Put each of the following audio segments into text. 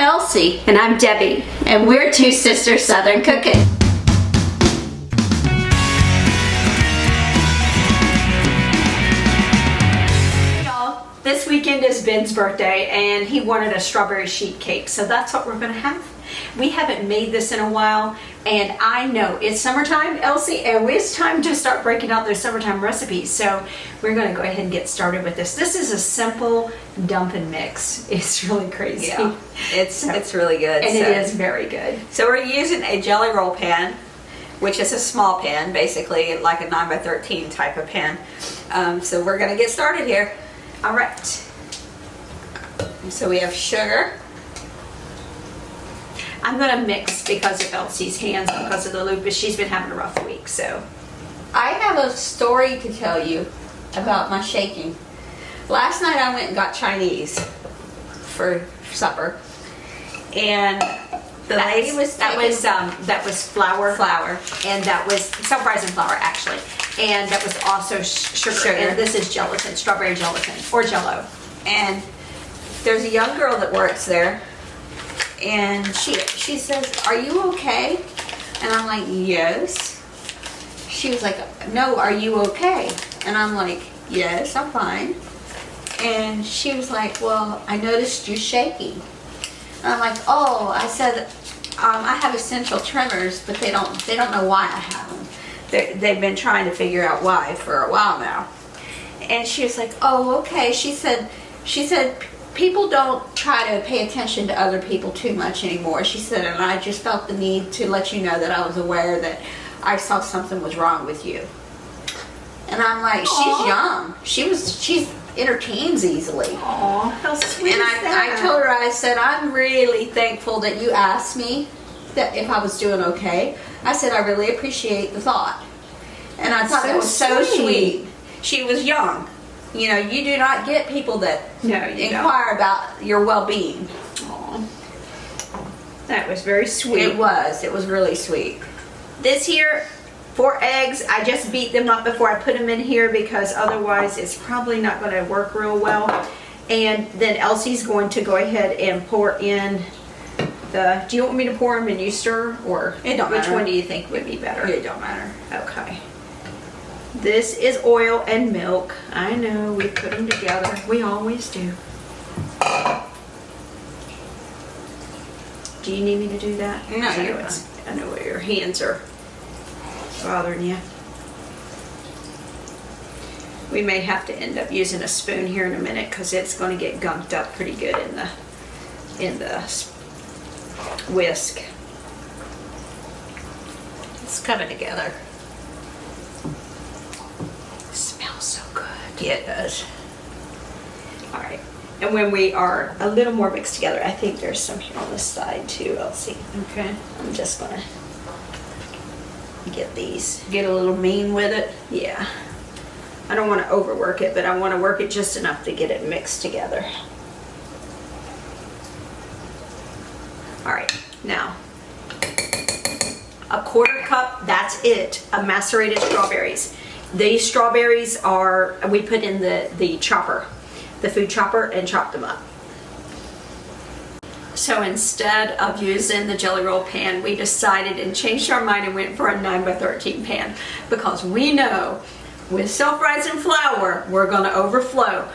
I'm Elsie. And I'm Debbie. And we're two sisters Southern cooking. This weekend is Ben's birthday and he wanted a strawberry sheet cake, so that's what we're gonna have. We haven't made this in a while, and I know it's summertime, Elsie, and it's time to start breaking out those summertime recipes. So we're gonna go ahead and get started with this. This is a simple dump and mix. It's really crazy. Yeah, it's really good. And it is very good. So we're using a jelly roll pan, which is a small pan, basically like a 9x13 type of pan. So we're gonna get started here. All right. So we have sugar. I'm gonna mix because of Elsie's hands, because of the lupus. She's been having a rough week, so. I have a story to tell you about my shaking. Last night I went and got Chinese for supper, and the lady was that was flour, and that was self-rising flour actually, and that was also sugar, and this is gelatin, strawberry gelatin or jello. And there's a young girl that works there, and she says, "Are you okay?" And I'm like, "Yes." She was like, "No, are you okay?" And I'm like, "Yes, I'm fine." And she was like, "Well, I noticed you shaking." And I'm like, "Oh," I said, "I have essential tremors, but they don't know why I have them. They've been trying to figure out why for a while now." And she was like, "Oh, okay." She said people don't try to pay attention to other people too much anymore. She said, "And I just felt the need to let you know that I was aware that I saw something was wrong with you." And I'm like, Aww. She's young. She's in her teens easily. Aw, how sweet And is that? I told her, I said, "I'm really thankful that you asked me that if I was doing okay." I said, "I really appreciate the thought." And I thought it was so sweet. She was young. You know, you do not get people that inquire about your well-being. Aw. That was very sweet. It was really sweet. This here, 4 eggs, I just beat them up before I put them in here because otherwise it's probably not going to work real well. And then Elsie's going to go ahead and pour in the, do you want me to pour them and you stir, or It don't which matter. one do you think would be better? It don't matter. Okay. This is oil and milk. I know, we put them together. We always do. Do you need me to do that? No, I you're know I know where your hands are bothering you. We may have to end up using a spoon here in a minute because it's going to get gunked up pretty good in the whisk. It's coming together. It smells so good. Yeah, it does. All right. And when we are a little more mixed together, I think there's some here on this side too, Elsie. Okay. I'm just gonna get these. Get a little mean with it. Yeah. I don't want to overwork it, but I want to work it just enough to get it mixed together. All right, now, a 1/4 cup, that's it, of macerated strawberries. These strawberries are, we put in the chopper, the food chopper, and chopped them up. So instead of using the jelly roll pan, we decided and changed our mind and went for a 9x13 pan, because we know with self-rising flour, we're gonna overflow.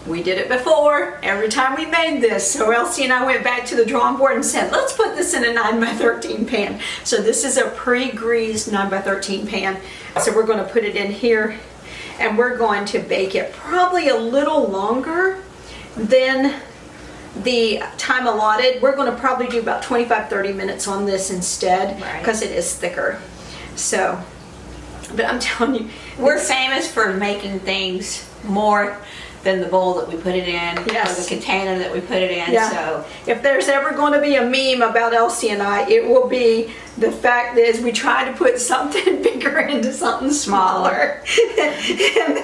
We did it before, every time we made this, so Elsie and I went back to the drawing board and said, let's put this in a 9x13 pan. So this is a pre-greased 9x13 pan. So we're gonna put it in here, and we're going to bake it probably a little longer than the time allotted. We're gonna probably do about 25-30 minutes on this instead, because it is thicker. So, but I'm telling you, We're famous for making things more than the bowl that we put it in, Yes. or the container that we put it in. yeah. So If there's ever going to be a meme about Elsie and I, it will be the fact is we try to put something bigger into something smaller, and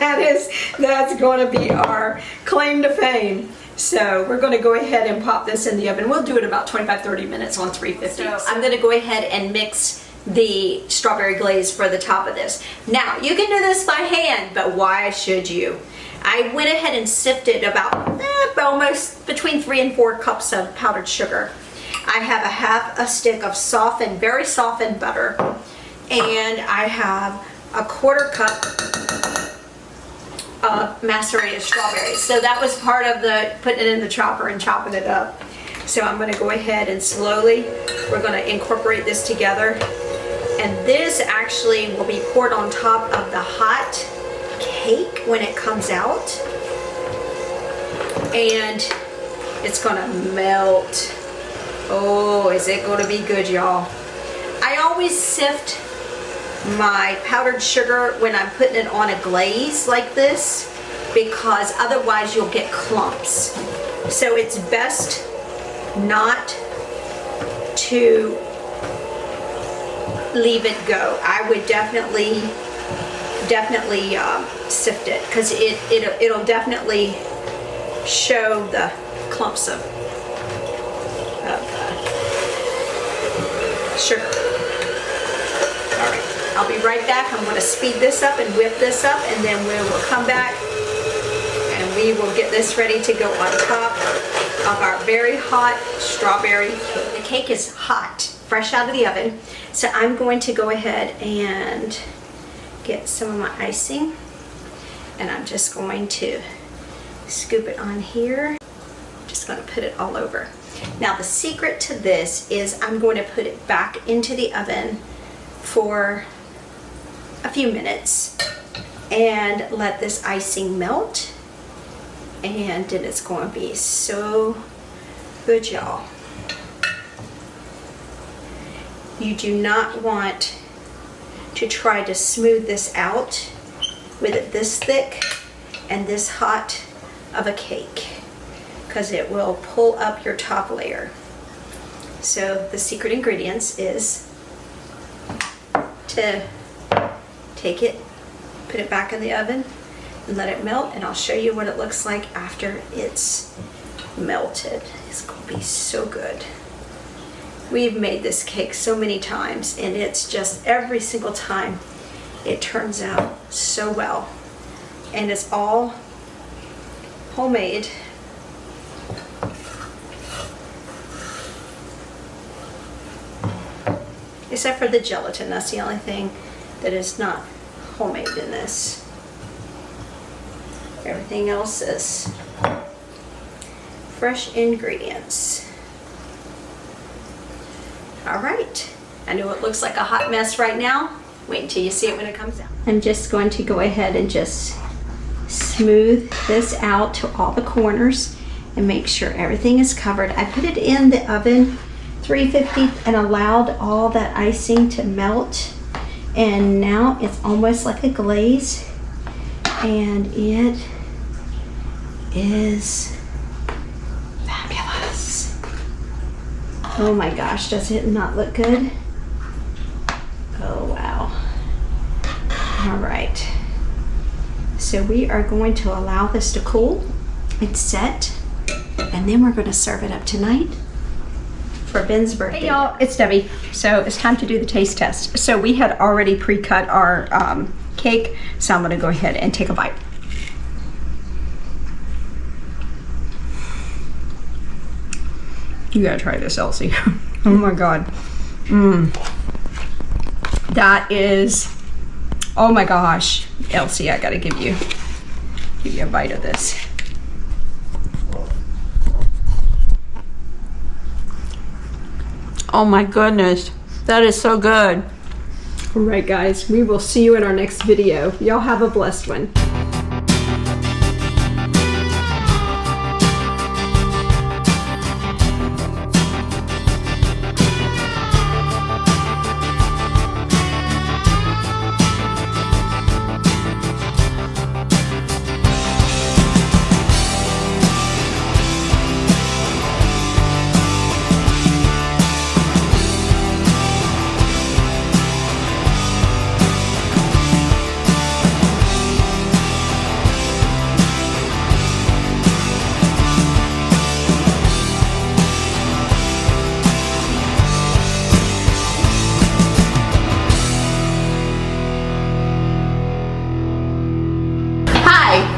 that's going to be our claim to fame. So we're going to go ahead and pop this in the oven. We'll do it about 25-30 minutes on 350. So I'm going to go ahead and mix the strawberry glaze for the top of this. Now, you can do this by hand, but why should you? I went ahead and sifted about almost between 3 and 4 cups of powdered sugar. I have a half a stick of softened, very softened butter, and I have a 1/4 cup of macerated strawberries. So that was part of the putting it in the chopper and chopping it up. So I'm going to go ahead and slowly, we're going to incorporate this together. And this actually will be poured on top of the hot cake when it comes out. And it's going to melt. Oh, is it going to be good, y'all? I always sift my powdered sugar when I'm putting it on a glaze like this, because otherwise you'll get clumps. So it's best not to leave it go. I would definitely sift it, because it'll definitely show the clumps of sugar. All right, I'll be right back. I'm going to speed this up and whip this up, and then we will come back and we will get this ready to go on top of our very hot strawberry cake. The cake is hot, fresh out of the oven. So I'm going to go ahead and get some of my icing, and I'm just going to scoop it on here. Just going to put it all over. Now the secret to this is I'm going to put it back into the oven for a few minutes and let this icing melt, and then it's going to be so good, y'all. You do not want to try to smooth this out with it this thick and this hot of a cake, because it will pull up your top layer. So the secret ingredients is to take it, put it back in the oven and let it melt, and I'll show you what it looks like after it's melted. It's going to be so good. We've made this cake so many times, and it's just every single time it turns out so well, and it's all homemade. Except for the gelatin, that's the only thing that is not homemade in this. Everything else is fresh ingredients. All right, I know it looks like a hot mess right now. Wait until you see it when it comes out. I'm just going to go ahead and just smooth this out to all the corners and make sure everything is covered. I put it in the oven 350 and allowed all that icing to melt, and now it's almost like a glaze, and it is fabulous. Oh my gosh, does it not look good? Oh wow. All right, so we are going to allow this to cool. It's set, and then we're going to serve it up tonight for Ben's birthday. Hey y'all, it's Debbie. So it's time to do the taste test. So we had already pre-cut our cake, so I'm going to go ahead and take a bite. You gotta try this, Elsie. Oh my god. That is, oh my gosh. Elsie, I gotta give you a bite of this. Oh my goodness, that is so good. All right guys, we will see you in our next video. Y'all have a blessed one.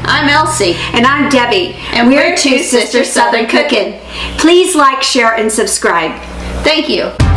I'm Elsie. And I'm Debbie. And we're Two Sisters Southern Cooking. Please like, share, and subscribe. Thank you.